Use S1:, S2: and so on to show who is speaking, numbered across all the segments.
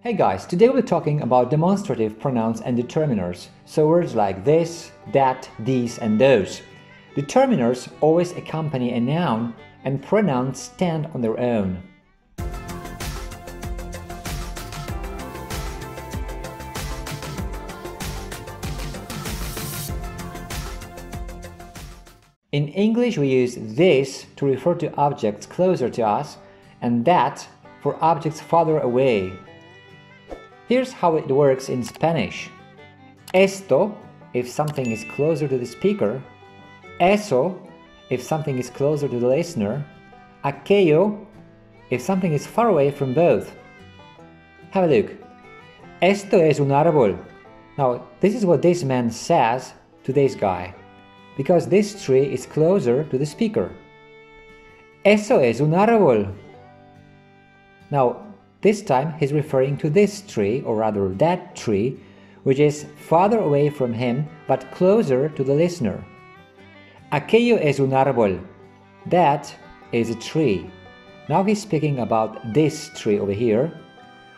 S1: Hey guys, today we'll be talking about demonstrative pronouns and determiners, so words like this, that, these, and those. Determiners always accompany a noun, and pronouns stand on their own. In English, we use this to refer to objects closer to us, and that for objects farther away. Here's how it works in Spanish. Esto, if something is closer to the speaker. Eso, if something is closer to the listener. Aquello, if something is far away from both. Have a look. Esto es un árbol. Now, this is what this man says to this guy, because this tree is closer to the speaker. Eso es un árbol. Now, this time he's referring to this tree, or rather that tree, which is farther away from him but closer to the listener. Aquello es un árbol. That is a tree. Now he's speaking about this tree over here,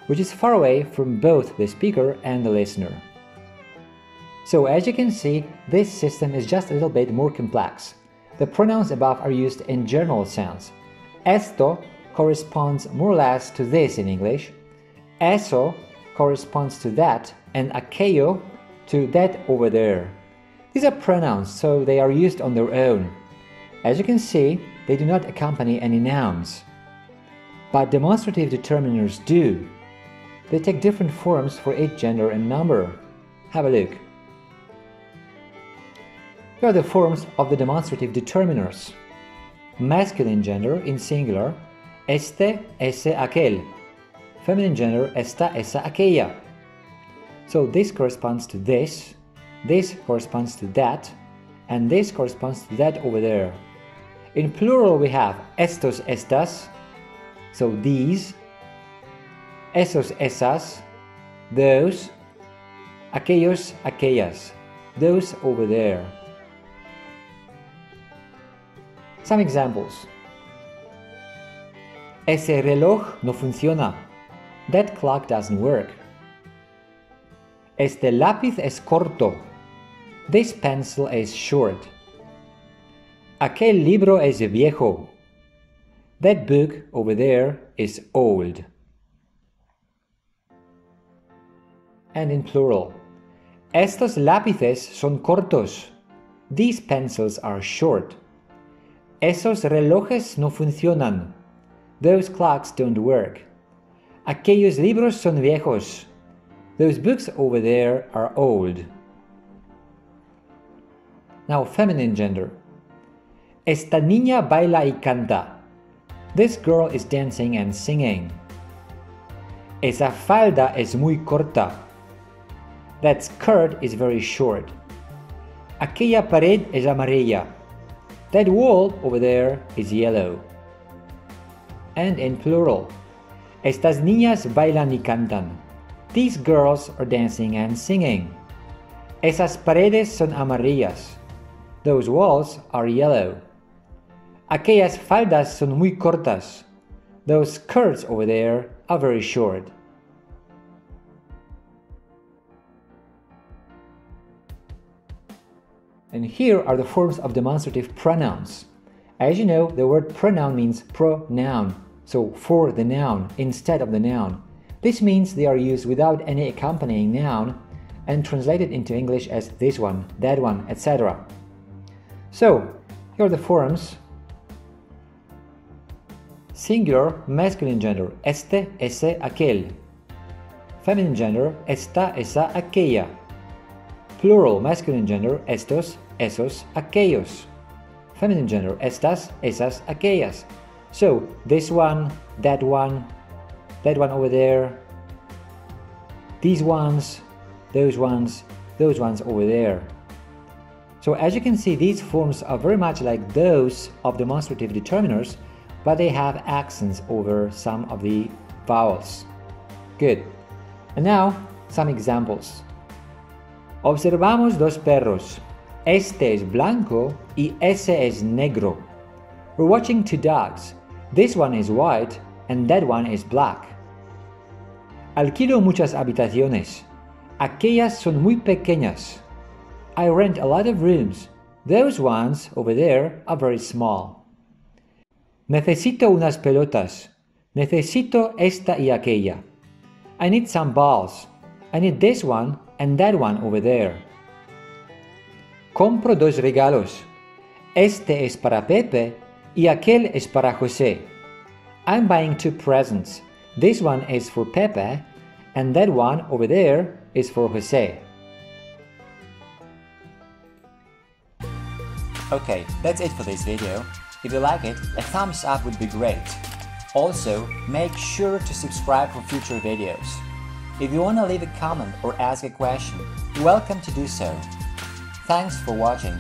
S1: which is far away from both the speaker and the listener. So as you can see, this system is just a little bit more complex. The pronouns above are used in general sense. Esto corresponds more or less to this in English. Eso corresponds to that, and aquello to that over there. These are pronouns, so they are used on their own. As you can see, they do not accompany any nouns. But demonstrative determiners do. They take different forms for each gender and number. Have a look. Here are the forms of the demonstrative determiners. Masculine gender in singular, este, ese, aquel. Feminine gender, esta, esa, aquella. So this corresponds to this corresponds to that, and this corresponds to that over there. In plural we have estos, estas, so these, esos, esas, those, aquellos, aquellas, those over there. Some examples. Ese reloj no funciona. That clock doesn't work. Este lápiz es corto. This pencil is short. Aquel libro es viejo. That book over there is old. And in plural. Estos lápices son cortos. These pencils are short. Esos relojes no funcionan. Those clocks don't work. Aquellos libros son viejos. Those books over there are old. Now, feminine gender. Esta niña baila y canta. This girl is dancing and singing. Esa falda es muy corta. That skirt is very short. Aquella pared es amarilla. That wall over there is yellow. And in plural. Estas niñas bailan y cantan. These girls are dancing and singing. Esas paredes son amarillas. Those walls are yellow. Aquellas faldas son muy cortas. Those skirts over there are very short. And here are the forms of demonstrative pronouns. As you know, the word pronoun means pronoun, so for the noun instead of the noun. This means they are used without any accompanying noun and translated into English as this one, that one, etc. So, here are the forms. Singular, masculine gender, este, ese, aquel. Feminine gender, esta, esa, aquella. Plural, masculine gender, estos, esos, aquellos. Feminine gender, estas, esas, aquellas. So, this one over there, these ones, those ones over there. So as you can see, these forms are very much like those of demonstrative determiners, but they have accents over some of the vowels. Good. And now, some examples. Observamos dos perros. Este es blanco y ese es negro. We're watching two dogs. This one is white and that one is black. Alquilo muchas habitaciones. Aquellas son muy pequeñas. I rent a lot of rooms. Those ones over there are very small. Necesito unas pelotas. Necesito esta y aquella. I need some balls. I need this one and that one over there. Compro dos regalos. Este es para Pepe y aquel es para José. I'm buying two presents. This one is for Pepe and that one over there is for José. Okay, that's it for this video. If you like it, a thumbs up would be great. Also, make sure to subscribe for future videos. If you want to leave a comment or ask a question, you're welcome to do so. Thanks for watching.